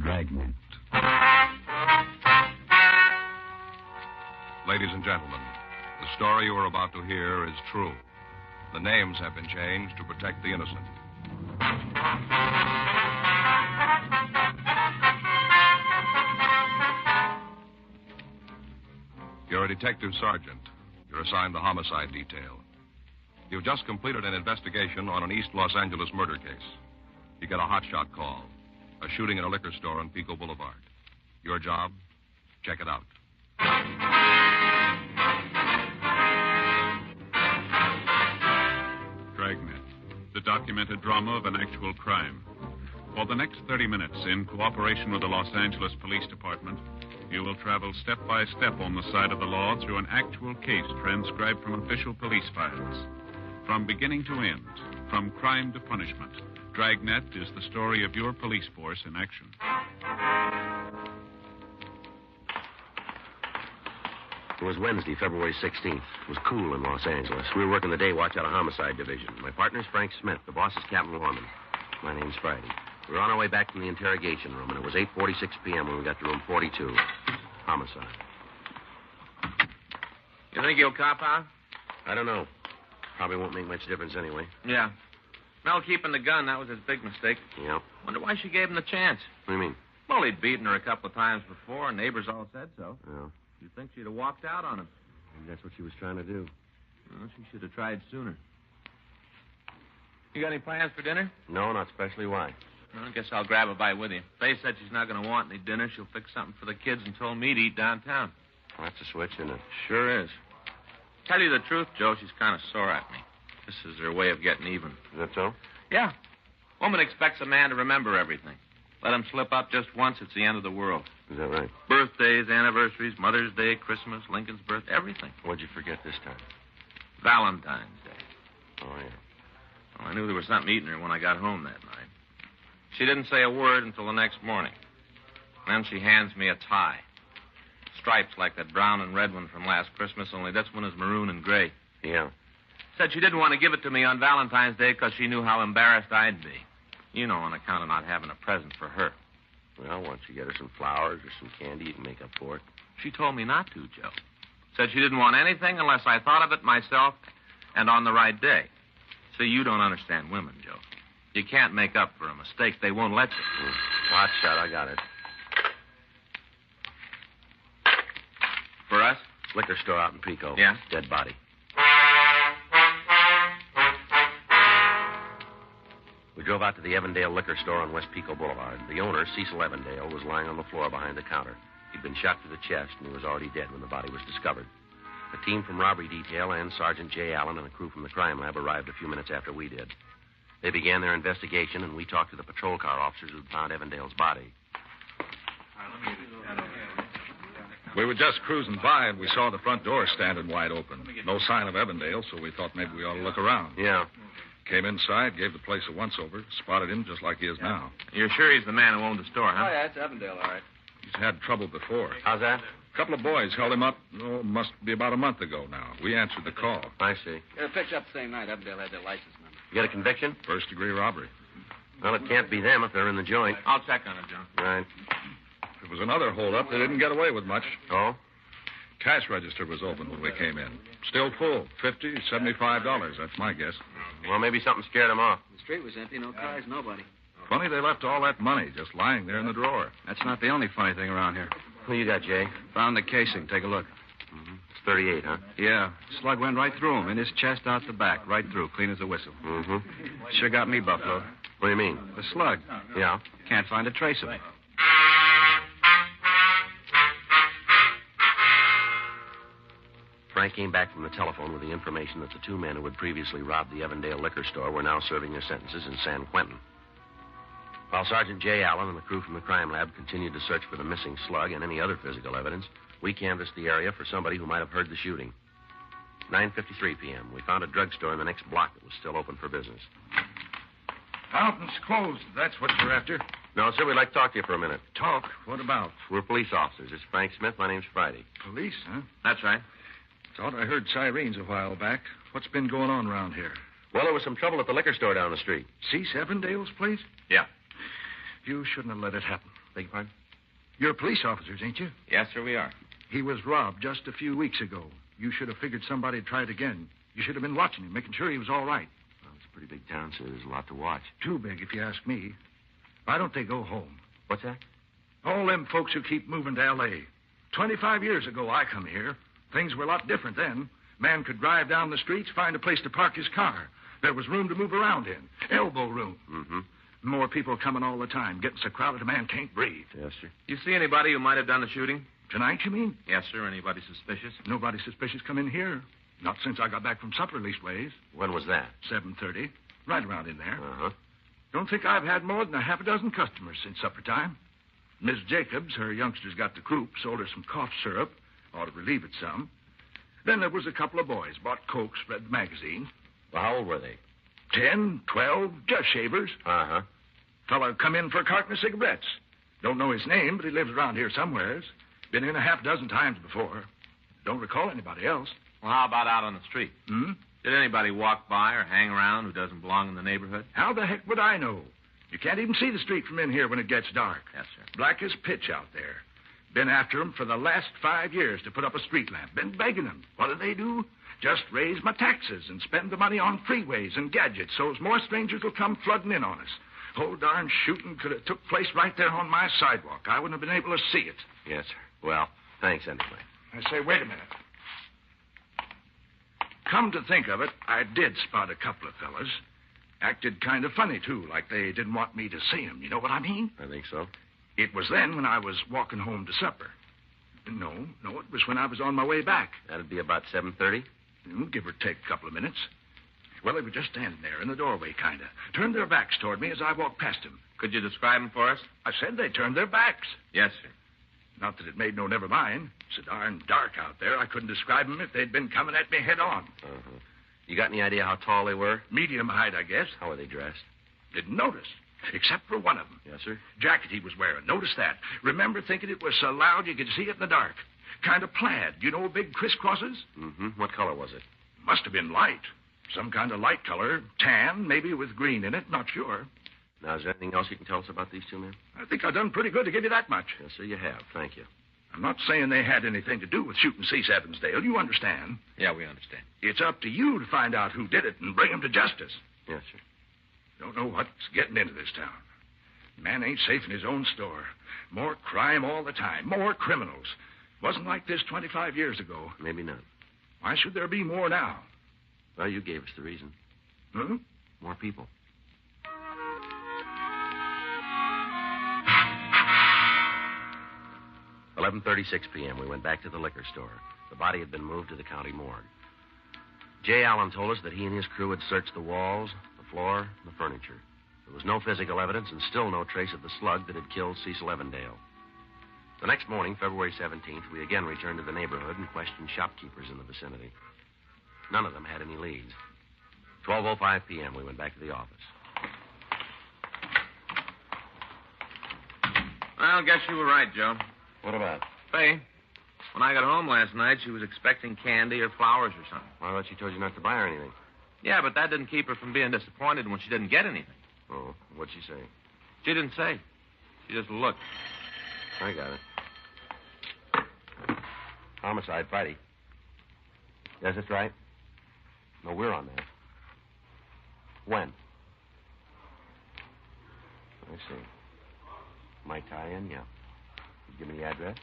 Dragnet. Ladies and gentlemen, the story you are about to hear is true. The names have been changed to protect the innocent. You're a detective sergeant. You're assigned the homicide detail. You've just completed an investigation on an East Los Angeles murder case. You get a hotshot call. A shooting in a liquor store on Pico Boulevard. Your job? Check it out. Dragnet, the documented drama of an actual crime. For the next 30 minutes, in cooperation with the Los Angeles Police Department, you will travel step by step on the side of the law through an actual case transcribed from official police files. From beginning to end, from crime to punishment, Dragnet is the story of your police force in action. It was Wednesday, February 16th. It was cool in Los Angeles. We were working the day watch out of Homicide Division. My partner's Frank Smith. The boss is Captain Lorman. My name's Friday. We were on our way back from the interrogation room, and it was 8:46 p.m. when we got to room 42. Homicide. You think he'll cop out? I don't know. Probably won't make much difference anyway. Yeah. Mel keeping the gun, that was his big mistake. Yeah. Wonder why she gave him the chance. What do you mean? Well, he'd beaten her a couple of times before, and neighbors all said so. Yeah. You'd think she'd have walked out on him. Maybe that's what she was trying to do. Well, she should have tried sooner. You got any plans for dinner? No, not especially. Why? Well, I guess I'll grab a bite with you. Faye said she's not going to want any dinner. She'll fix something for the kids and told me to eat downtown. Well, that's a switch, isn't it? Sure is. Tell you the truth, Joe, she's kind of sore at me. This is her way of getting even. Is that so? Yeah. Woman expects a man to remember everything. Let him slip up just once, it's the end of the world. Is that right? Birthdays, anniversaries, Mother's Day, Christmas, Lincoln's birth, everything. What'd you forget this time? Valentine's Day. Oh, yeah. Well, I knew there was something eating her when I got home that night. She didn't say a word until the next morning. Then she hands me a tie. Stripes like that brown and red one from last Christmas, only this one is maroon and gray. Yeah. Said she didn't want to give it to me on Valentine's Day because she knew how embarrassed I'd be. You know, on account of not having a present for her. Well, why don't you get her some flowers or some candy? You can make up for it. She told me not to, Joe. Said she didn't want anything unless I thought of it myself and on the right day. See, you don't understand women, Joe. You can't make up for a mistake. They won't let you. Hot shot, I got it. For us? Liquor store out in Pico. Yeah? Dead body. We drove out to the Evandale liquor store on West Pico Boulevard. The owner, Cecil Evandale, was lying on the floor behind the counter. He'd been shot through the chest, and he was already dead when the body was discovered. A team from robbery detail and Sergeant J. Allen and a crew from the crime lab arrived a few minutes after we did. They began their investigation, and we talked to the patrol car officers who'd found Evandale's body. We were just cruising by, and we saw the front door standing wide open. No sign of Evandale, so we thought maybe we ought to look around. Yeah. Came inside, gave the place a once-over, spotted him just like he is now. You're sure he's the man who owned the store, huh? Oh, yeah, it's Evandale, all right. He's had trouble before. How's that? A couple of boys held him up, must be about a month ago now. We answered the call. I see. They were picked up the same night. Evandale had their license number. You got a conviction? First-degree robbery. Well, it can't be them if they're in the joint. I'll check on it, Joe. Right. If it was another hold-up, they didn't get away with much. Oh? Cash register was open when we came in. Still full. $50, $75. That's my guess. Well, maybe something scared them off. The street was empty. No cars, nobody. Funny they left all that money just lying there in the drawer. That's not the only funny thing around here. Who you got, Jay? Found the casing. Take a look. Mm-hmm. It's 38, huh? Yeah. Slug went right through him, in his chest, out the back, right through, clean as a whistle. Mm-hmm. Sure got me, Buffalo. What do you mean? The slug. Yeah? Can't find a trace of it. Frank came back from the telephone with the information that the two men who had previously robbed the Evandale liquor store were now serving their sentences in San Quentin. While Sergeant J. Allen and the crew from the crime lab continued to search for the missing slug and any other physical evidence, we canvassed the area for somebody who might have heard the shooting. 9:53 p.m. We found a drugstore in the next block that was still open for business. Fountain's closed. That's what you're after. No, sir, we'd like to talk to you for a minute. Talk? What about? We're police officers. It's Frank Smith. My name's Friday. Police, huh? That's right. Thought I heard sirens a while back. What's been going on around here? Well, there was some trouble at the liquor store down the street. Cease Evandale's place? Yeah. You shouldn't have let it happen. Beg your pardon? You're police officers, ain't you? Yes, sir, we are. He was robbed just a few weeks ago. You should have figured somebody would try it again. You should have been watching him, making sure he was all right. Well, it's a pretty big town, sir. There's a lot to watch. Too big, if you ask me. Why don't they go home? What's that? All them folks who keep moving to L.A. 25 years ago, I come here. Things were a lot different then. Man could drive down the streets, find a place to park his car. There was room to move around in. Elbow room. Mm-hmm. More people coming all the time. Getting so crowded a man can't breathe. Yes, sir. You see anybody who might have done the shooting? Tonight, you mean? Yes, sir. Anybody suspicious? Nobody suspicious come in here. Not since I got back from supper, leastways. When was that? 7:30. Right around in there. Uh-huh. Don't think I've had more than a half a dozen customers since supper time. Miss Jacobs, her youngsters got the croup, sold her some cough syrup. Ought to relieve it some. Then there was a couple of boys, bought Cokes, read the magazine. Well, how old were they? 10, 12, just shavers. Uh-huh. Fella come in for a carton of cigarettes. Don't know his name, but he lives around here somewheres. Been in a half dozen times before. Don't recall anybody else. Well, how about out on the street? Hmm? Did anybody walk by or hang around who doesn't belong in the neighborhood? How the heck would I know? You can't even see the street from in here when it gets dark. Yes, sir. Black as pitch out there. Been after 'em for the last 5 years to put up a street lamp. Been begging 'em. What do? Just raise my taxes and spend the money on freeways and gadgets so's more strangers will come flooding in on us. Whole darn shooting could have took place right there on my sidewalk. I wouldn't have been able to see it. Yes, sir. Well, thanks anyway. I say, wait a minute. Come to think of it, I did spot a couple of fellas. Acted kind of funny, too, like they didn't want me to see 'em. You know what I mean? I think so. It was then when I was walking home to supper. No, it was when I was on my way back. That'd be about 7:30? Give or take a couple of minutes. Well, they were just standing there in the doorway, kind of. Turned their backs toward me as I walked past them. Could you describe them for us? I said they turned their backs. Yes, sir. Not that it made no never mind. It's so darn dark out there, I couldn't describe them if they'd been coming at me head on. Uh-huh. You got any idea how tall they were? Medium height, I guess. How were they dressed? Didn't notice, except for one of them. Yes, sir. Jacket he was wearing. Notice that. Remember thinking it was so loud you could see it in the dark. Kind of plaid. You know big crisscrosses? Mm-hmm. What color was it? Must have been light. Some kind of light color. Tan, maybe with green in it. Not sure. Now, is there anything else you can tell us about these two men? I think I've done pretty good to give you that much. Yes, sir, you have. Thank you. I'm not saying they had anything to do with shooting Cease Evansdale. You understand? Yeah, we understand. It's up to you to find out who did it and bring him to justice. Yes, sir. Don't know what's getting into this town. Man ain't safe in his own store. More crime all the time. More criminals. Wasn't like this 25 years ago. Maybe not. Why should there be more now? Well, you gave us the reason. Hmm? More people. $11:36 p.m. We went back to the liquor store. The body had been moved to the county morgue. Jay Allen told us that he and his crew had searched the walls, the floor, and the furniture. There was no physical evidence and still no trace of the slug that had killed Cecil Evandale. The next morning, February 17th, we again returned to the neighborhood and questioned shopkeepers in the vicinity. None of them had any leads. 12:05 p.m., we went back to the office. Well, I guess you were right, Joe. What about? Faye, when I got home last night, she was expecting candy or flowers or something. I thought she told you not to buy her anything. Yeah, but that didn't keep her from being disappointed when she didn't get anything. Oh, what'd she say? She didn't say. She just looked. I got it. Homicide, Friday. Yes, that's right. No, we're on that. When? I see. My tie-in, yeah. Give me the address.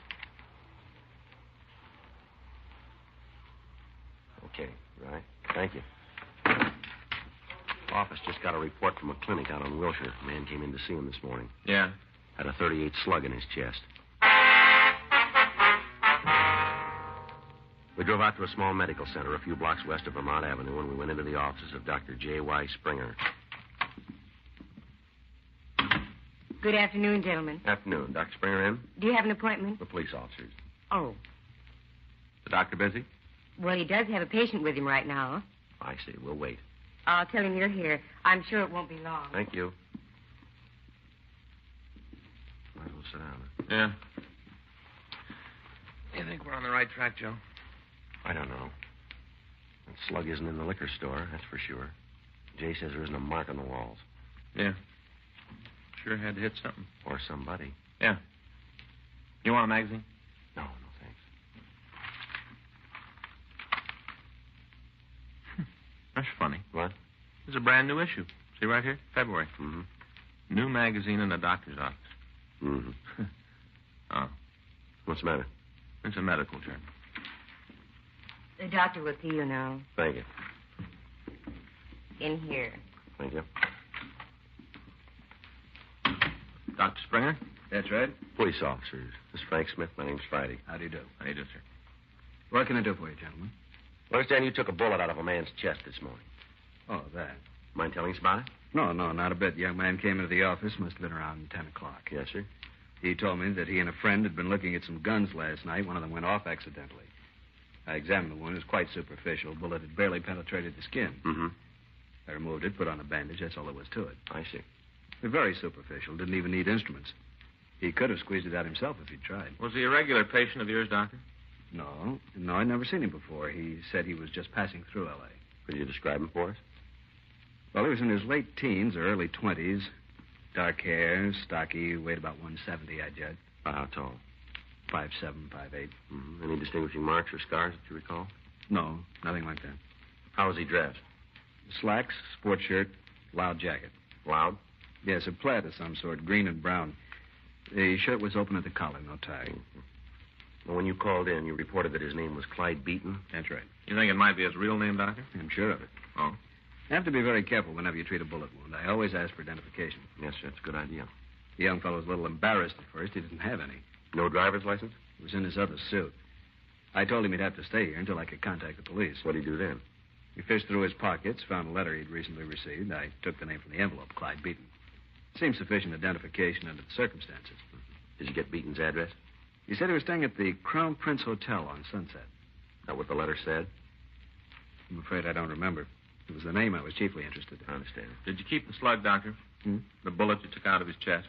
Okay, right. Thank you. Office just got a report from a clinic out on Wilshire. A man came in to see him this morning. Yeah? Had a .38 slug in his chest. We drove out to a small medical center a few blocks west of Vermont Avenue, and we went into the offices of Dr. J.Y. Springer. Good afternoon, gentlemen. Afternoon. Dr. Springer in? Do you have an appointment? The police officers. Oh. The doctor busy? Well, he does have a patient with him right now. I see. We'll wait. I'll tell him you're here. I'm sure it won't be long. Thank you. Might as well sit down. Yeah. You think we're on the right track, Joe? I don't know. That slug isn't in the liquor store, that's for sure. Jay says there isn't a mark on the walls. Yeah. Sure had to hit something. Or somebody. Yeah. You want a magazine? No, thanks. That's funny. What? It's a brand new issue. See right here? February. Mm-hmm. New magazine in the doctor's office. Mm-hmm. Oh. What's the matter? It's a medical journal. The doctor will see you now. Thank you. In here. Thank you. Dr. Springer? That's right. Police officers. This is Frank Smith. My name's Friday. How do you do? How do you do, sir? What can I do for you, gentlemen? I understand you took a bullet out of a man's chest this morning. Oh, that. Mind telling us about it? No, not a bit. The young man came into the office. Must have been around 10 o'clock. Yes, sir. He told me that he and a friend had been looking at some guns last night. One of them went off accidentally. I examined the wound. It was quite superficial. Bullet had barely penetrated the skin. Mm-hmm. I removed it, put on a bandage. That's all there was to it. I see. Very superficial. Didn't even need instruments. He could have squeezed it out himself if he'd tried. Was he a regular patient of yours, Doctor? No, I'd never seen him before. He said he was just passing through L.A. Could you describe him for us? Well, he was in his late teens or early 20s. Dark hair, stocky, weighed about 170, I judge. About how tall? 5'7", 5'8". Mm-hmm. Any distinguishing marks or scars that you recall? No, nothing like that. How was he dressed? Slacks, sports shirt, loud jacket. Loud? Yes, a plaid of some sort, green and brown. The shirt was open at the collar, no tie. Mm-hmm. Well, when you called in, you reported that his name was Clyde Beaton. That's right. You think it might be his real name, Doctor? I'm sure of it. Oh? You have to be very careful whenever you treat a bullet wound. I always ask for identification. Yes, sir. That's a good idea. The young fellow was a little embarrassed at first. He didn't have any. No driver's license? It was in his other suit. I told him he'd have to stay here until I could contact the police. What'd he do then? He fished through his pockets, found a letter he'd recently received. I took the name from the envelope, Clyde Beaton. Seemed sufficient identification under the circumstances. Did you get Beaton's address? He said he was staying at the Crown Prince Hotel on Sunset. That what the letter said? I'm afraid I don't remember. It was the name I was chiefly interested in. I understand. Did you keep the slug, Doctor? The bullet you took out of his chest?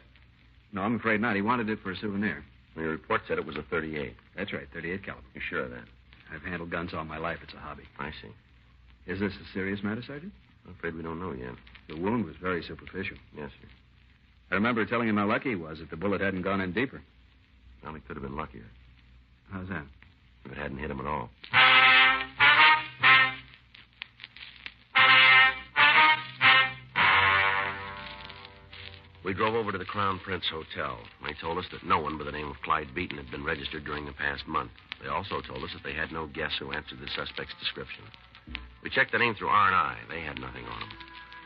No, I'm afraid not. He wanted it for a souvenir. Well, your report said it was a .38. That's right, 38 caliber. You sure of that? I've handled guns all my life. It's a hobby. I see. Is this a serious matter, Sergeant? I'm afraid we don't know yet. The wound was very superficial. Yes, sir. I remember telling him how lucky he was that the bullet hadn't gone in deeper. Well, he could have been luckier How's that? if it hadn't hit him at all. We drove over to the Crown Prince Hotel. They told us that no one by the name of Clyde Beaton had been registered during the past month. They also told us that they had no guests who answered the suspect's description. We checked the name through R&I. They had nothing on them.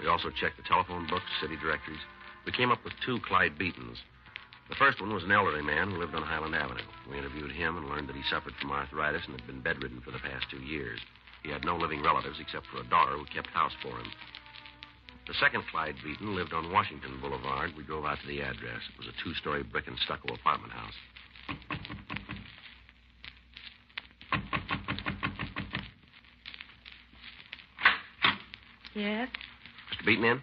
We also checked the telephone books, city directories. We came up with 2 Clyde Beatons. The first one was an elderly man who lived on Highland Avenue. We interviewed him and learned that he suffered from arthritis and had been bedridden for the past 2 years. He had no living relatives except for a daughter who kept house for him. The second Clyde Beaton lived on Washington Boulevard. We drove out to the address. It was a 2-story brick and stucco apartment house. Yes? Mr. Beaton in?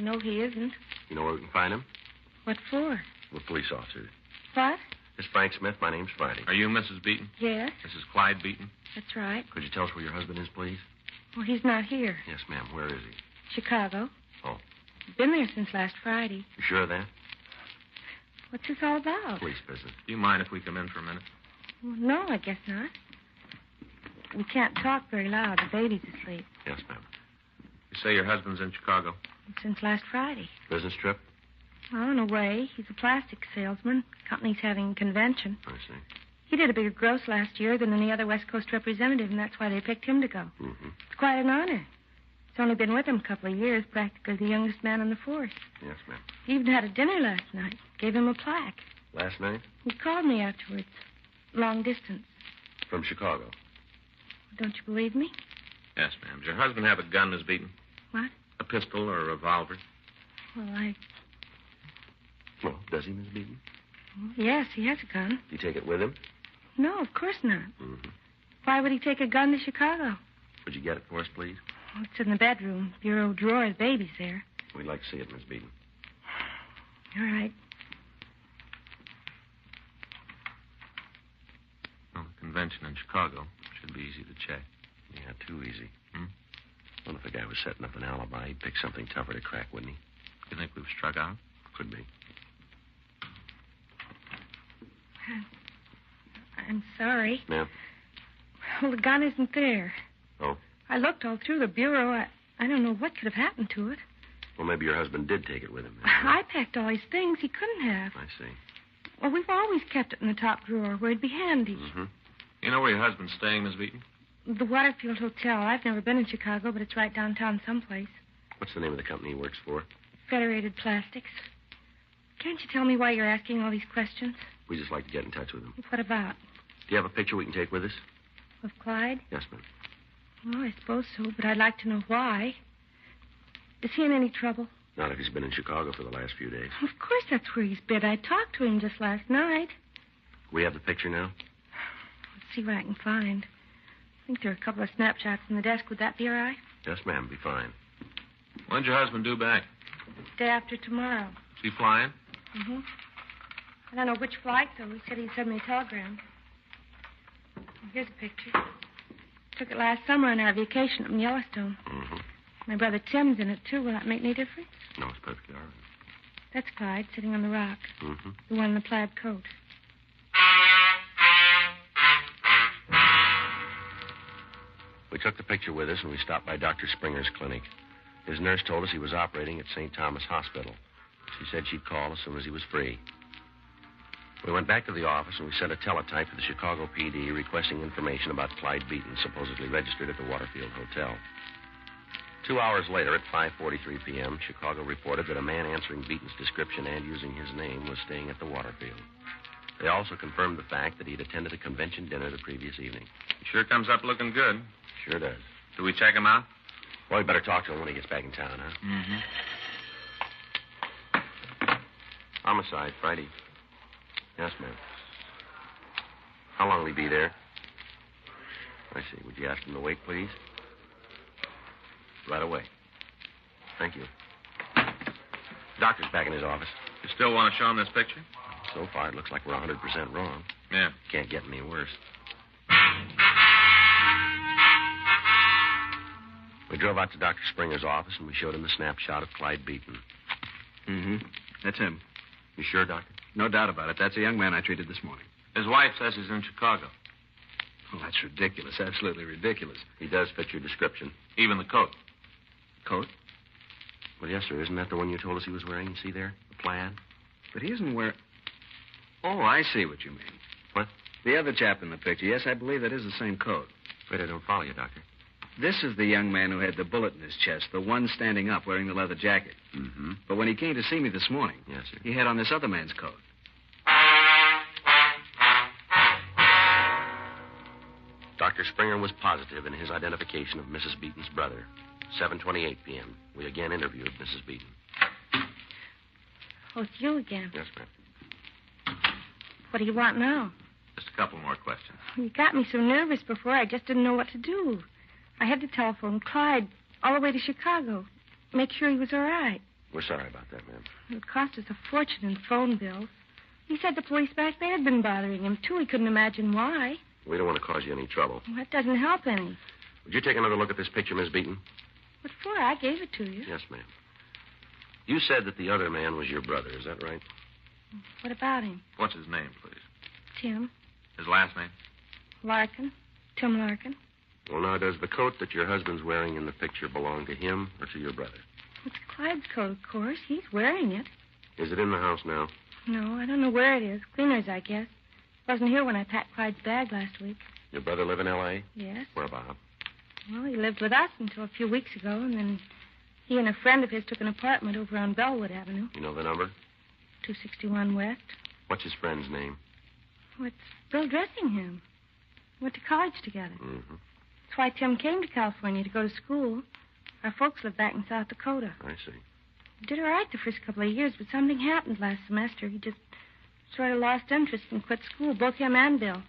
No, he isn't. You know where we can find him? What for? We're police officers. What? This is Frank Smith. My name's Friday. Are you Mrs. Beaton? Yes, This is Clyde Beaton. that's right. Could you tell us where your husband is, please? Well, he's not here. Yes, ma'am. Where is he? Chicago. Oh. Been there since last Friday. You sure of that? What's this all about? Police business. Do you mind if we come in for a minute? Well, no, I guess not. We can't talk very loud. The baby's asleep. Yes, ma'am. You say your husband's in Chicago. Since last Friday. Business trip? Well, in a way, he's a plastic salesman. Company's having a convention. I see. He did a bigger gross last year than any other West Coast representative, and that's why they picked him to go. Mm-hmm. It's quite an honor. He's only been with them a couple of years, practically the youngest man on the force. Yes, ma'am. He even had a dinner last night. Gave him a plaque. Last night? He called me afterwards. Long distance. From Chicago. Don't you believe me? Yes, ma'am. Does your husband have a gun, Miss Beaton? What? A pistol or a revolver? Well, Well, does he, Miss Beaton? yes, he has a gun. Do you take it with him? No, of course not. Mm-hmm. Why would he take a gun to Chicago? Would you get it for us, please? Oh, it's in the bedroom. Bureau drawer. The baby's there. We'd like to see it, Miss Beaton. All right. Well, the convention in Chicago should be easy to check. Yeah, too easy. Hmm? Well, if the guy was setting up an alibi, he'd pick something tougher to crack, wouldn't he? You think we've struck out? Could be. I'm sorry. Yeah? Well, the gun isn't there. Oh? I looked all through the bureau. I don't know what could have happened to it. Well, maybe your husband did take it with him. I packed all his things. He couldn't have. I see. Well, we've always kept it in the top drawer where it'd be handy. Mm-hmm. You know where your husband's staying, Miss Beaton? The Waterfield Hotel. I've never been in Chicago, but it's right downtown someplace. What's the name of the company he works for? Federated Plastics. Can't you tell me why you're asking all these questions? We just like to get in touch with him. What about? Do you have a picture we can take with us? Of Clyde? Yes, ma'am. Well, I suppose so, but I'd like to know why. Is he in any trouble? Not if he's been in Chicago for the last few days. Of course that's where he's been. I talked to him just last night. We have the picture now? Let's see what I can find. I think there are a couple of snapshots in the desk. Would that be all right? Yes, ma'am. Be fine. When's your husband due back? Day after tomorrow. Is he flying? Mm-hmm. I don't know which flight, though. He said he'd send me a telegram. Here's a picture. Took it last summer on our vacation up in Yellowstone. Mm-hmm. My brother Tim's in it, too. Will that make any difference? No, it's perfectly all right. That's Clyde, sitting on the rock. Mm-hmm. The one in the plaid coat. We took the picture with us, and we stopped by Dr. Springer's clinic. His nurse told us he was operating at St. Thomas Hospital. She said she'd call as soon as he was free. We went back to the office, and we sent a teletype to the Chicago PD requesting information about Clyde Beaton, supposedly registered at the Waterfield Hotel. 2 hours later, at 5:43 p.m., Chicago reported that a man answering Beaton's description and using his name was staying at the Waterfield. They also confirmed the fact that he'd attended a convention dinner the previous evening. He sure comes up looking good. Sure does. Do we check him out? Well, we better talk to him when he gets back in town, huh? Mm-hmm. Homicide, Friday. Yes, ma'am. How long will he be there? I see. Would you ask him to wait, please? Right away. Thank you. Doctor's back in his office. You still want to show him this picture? So far, it looks like we're 100% wrong. Yeah. Can't get any worse. We drove out to Dr. Springer's office, and we showed him the snapshot of Clyde Beaton. Mm-hmm. That's him. You sure, Doctor? No doubt about it. That's a young man I treated this morning. His wife says he's in Chicago. Oh, that's ridiculous. Absolutely ridiculous. He does fit your description. Even the coat. Coat? Well, yes, sir. Isn't that the one you told us he was wearing? You see there? The plaid? But he isn't wearing... Oh, I see what you mean. What? The other chap in the picture. Yes, I believe that is the same coat. Afraid I don't follow you, Doctor. This is the young man who had the bullet in his chest, the one standing up wearing the leather jacket. Mm-hmm. But when he came to see me this morning, Yes, sir. he had on this other man's coat. Dr. Springer was positive in his identification of Mrs. Beaton's brother. 7:28 p.m. We again interviewed Mrs. Beaton. Oh, it's you again. Yes, ma'am. What do you want now? Just a couple more questions. You got me so nervous before, I just didn't know what to do. I had to telephone Clyde all the way to Chicago. Make sure he was all right. We're sorry about that, ma'am. It would cost us a fortune in phone bills. He said the police back there had been bothering him, too. He couldn't imagine why. We don't want to cause you any trouble. Well, that doesn't help any. Would you take another look at this picture, Miss Beaton? What for? I gave it to you. Yes, ma'am. You said that the other man was your brother. Is that right? What about him? What's his name, please? Tim. His last name? Larkin. Tim Larkin. Well, now, does the coat that your husband's wearing in the picture belong to him or to your brother? It's Clyde's coat, of course. He's wearing it. Is it in the house now? No, I don't know where it is. Cleaner's, I guess. Wasn't here when I packed Clyde's bag last week. Your brother live in L.A.? Yes. Where about? Well, he lived with us until a few weeks ago, and then he and a friend of his took an apartment over on Bellwood Avenue, You know the number? 261 West. What's his friend's name? Oh, it's Bill Dressingham. Went to college together. Mm-hmm. That's why Tim came to California to go to school. Our folks live back in South Dakota. I see. He did all right the first couple of years, but something happened last semester. He just sort of lost interest and quit school, both him and Bill.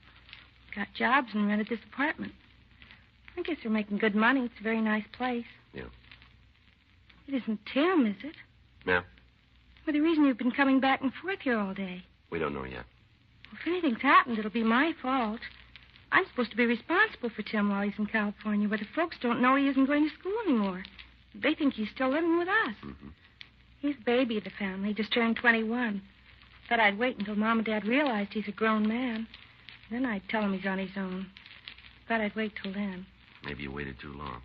Got jobs and rented this apartment. I guess they're making good money. It's a very nice place. Yeah. It isn't Tim, is it? Yeah. Well, the reason you've been coming back and forth here all day. We don't know yet. Well, if anything's happened, it'll be my fault. I'm supposed to be responsible for Tim while he's in California, but the folks don't know he isn't going to school anymore. They think he's still living with us. Mm-hmm. He's the baby of the family. He just turned 21. Thought I'd wait until Mom and Dad realized he's a grown man. Then I'd tell him he's on his own. Thought I'd wait till then. Maybe you waited too long.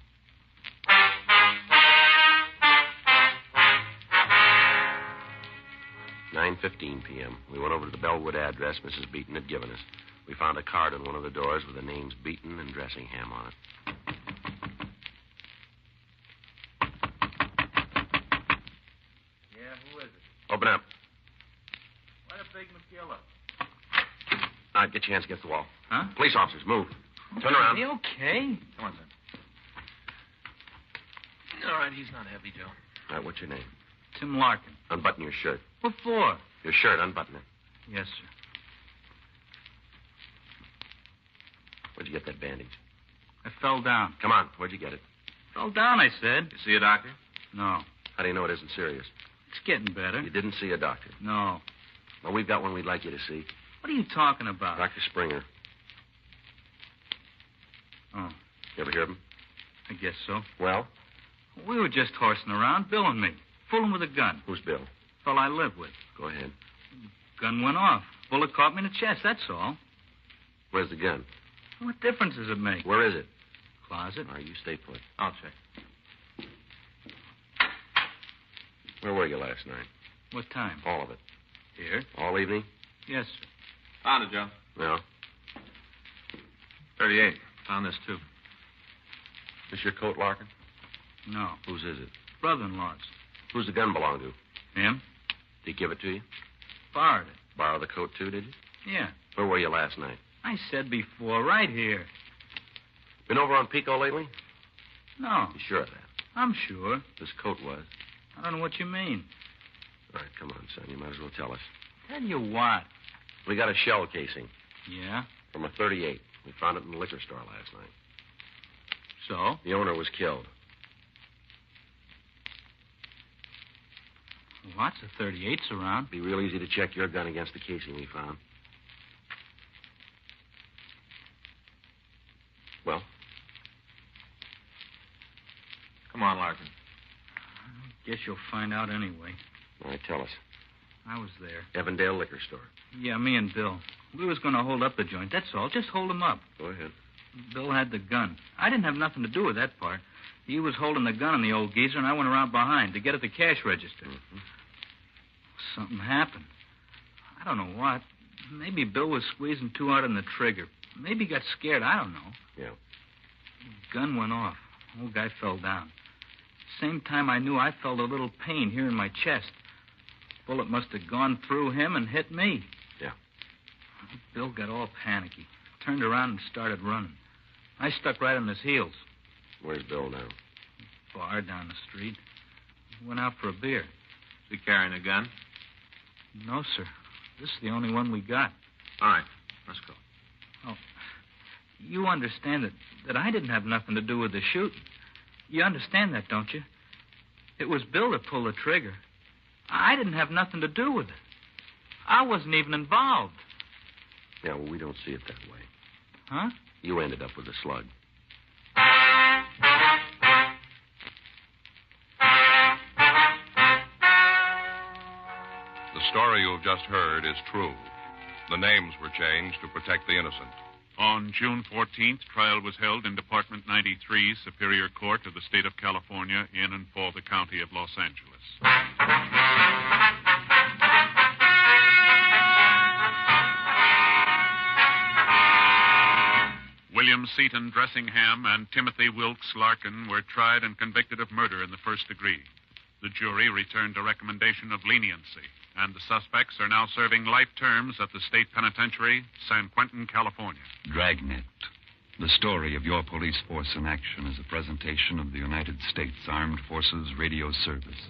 "9:15 p.m. We went over to the Bellwood address Mrs. Beaton had given us. We found a card on one of the doors with the names Beaton and Dressingham on it. Yeah, who is it? Open up. Why the big McGill up? All right, get your hands against the wall. Huh? Police officers, move. Turn around. Are you okay? Come on, son. All right, he's not heavy, Joe. All right, what's your name? Tim Larkin. Unbutton your shirt. What for? Your shirt, unbutton it. Yes, sir. Where'd you get that bandage? I fell down. Come on, where'd you get it? Fell down, I said. You see a doctor? No. How do you know it isn't serious? It's getting better. You didn't see a doctor. No. Well, we've got one we'd like you to see. What are you talking about? Dr. Springer. Oh, You ever hear of him? I guess so. Well, We were just horsing around, Bill and me. Fooling with a gun. who's Bill? Fellow I live with. Go ahead. Gun went off. Bullet caught me in the chest, that's all. Where's the gun? What difference does it make? Where is it? Closet. All right, you stay put. I'll check. Where were you last night? What time? All of it. Here. All evening? Yes, sir. Found it, Joe. No. 38. Found this, too. This your coat, Larkin? No. Whose is it? Brother-in-law's. Who's the gun belong to? Him? Did he give it to you? Borrowed it. Borrow the coat, too, did you? Yeah. Where were you last night? I said before, right here. Been over on Pico lately? No. You sure of that? I'm sure. This coat was. I don't know what you mean. All right, come on, son. You might as well tell us. Tell you what. We got a shell casing Yeah? from a 38. We found it in the liquor store last night. So? The owner was killed. Lots of 38s around. Be real easy to check your gun against the casing we found. Well? Come on, Larkin. Guess you'll find out anyway. All right, tell us. I was there. Evandale Liquor Store. Yeah, me and Bill. We was going to hold up the joint, that's all. Just hold him up. Go ahead. Bill had the gun. I didn't have nothing to do with that part. He was holding the gun on the old geezer, and I went around behind to get at the cash register. Mm-hmm. Something happened. I don't know what. Maybe Bill was squeezing too hard on the trigger. Maybe he got scared. I don't know. Yeah. Gun went off. Old guy fell down. Same time I knew I felt a little pain here in my chest. Bullet must have gone through him and hit me. Yeah. Bill got all panicky. Turned around and started running. I stuck right on his heels. Where's Bill now? Bar down the street. Went out for a beer. Is he carrying a gun? No, sir. This is the only one we got. All right. Let's go. Oh, you understand that I didn't have nothing to do with the shooting. You understand that, don't you? It was Bill that pulled the trigger. I didn't have nothing to do with it. I wasn't even involved. Yeah, well, we don't see it that way. Huh? You ended up with a slug. The story you've just heard is true. The names were changed to protect the innocent. On June 14th, trial was held in Department 93, Superior Court of the State of California, in and for the County of Los Angeles. William Seaton Dressingham and Timothy Wilkes Larkin were tried and convicted of murder in the first degree. The jury returned a recommendation of leniency, and the suspects are now serving life terms at the state penitentiary, San Quentin, California. Dragnet, the story of your police force in action, is a presentation of the United States Armed Forces Radio Service.